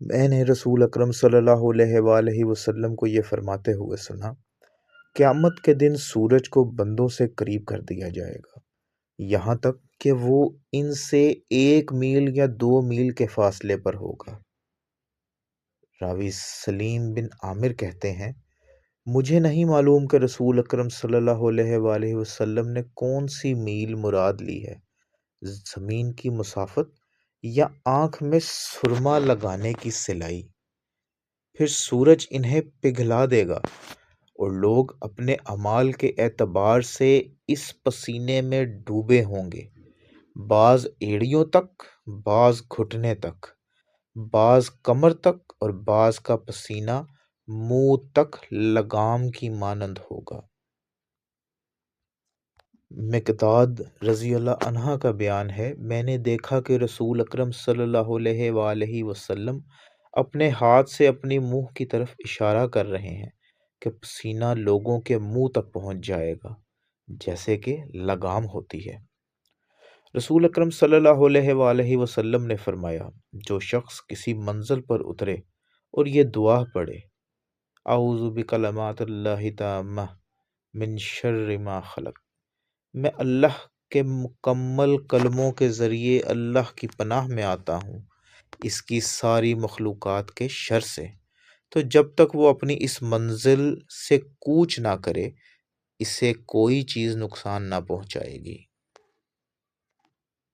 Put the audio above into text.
میں نے رسول اکرم صلی اللہ علیہ وآلہ وسلم کو یہ فرماتے ہوئے سنا، قیامت کے دن سورج کو بندوں سے قریب کر دیا جائے گا، یہاں تک کہ وہ ان سے 1 میل یا 2 میل کے فاصلے پر ہوگا۔ راوی سلیم بن عامر کہتے ہیں، مجھے نہیں معلوم کہ رسول اکرم صلی اللہ علیہ وآلہ وسلم نے کون سی میل مراد لی ہے، زمین کی مسافت یا آنکھ میں سرما لگانے کی سلائی۔ پھر سورج انہیں پگھلا دے گا اور لوگ اپنے اعمال کے اعتبار سے اس پسینے میں ڈوبے ہوں گے، بعض ایڑیوں تک، بعض گھٹنے تک، بعض کمر تک، اور بعض کا پسینہ منہ تک لگام کی مانند ہوگا۔ مقداد رضی اللہ عنہ کا بیان ہے، میں نے دیکھا کہ رسول اکرم صلی اللہ علیہ وآلہ وسلم اپنے ہاتھ سے اپنی منہ کی طرف اشارہ کر رہے ہیں کہ پسینہ لوگوں کے منہ تک پہنچ جائے گا جیسے کہ لگام ہوتی ہے۔ رسول اکرم صلی اللہ علیہ وآلہ وسلم نے فرمایا، جو شخص کسی منزل پر اترے اور یہ دعا پڑھے، اعوذ بکلمات اللہ التامہ من شر ما خلق، میں اللہ کے مکمل کلموں کے ذریعے اللہ کی پناہ میں آتا ہوں اس کی ساری مخلوقات کے شر سے، تو جب تک وہ اپنی اس منزل سے کوچ نہ کرے اسے کوئی چیز نقصان نہ پہنچائے گی۔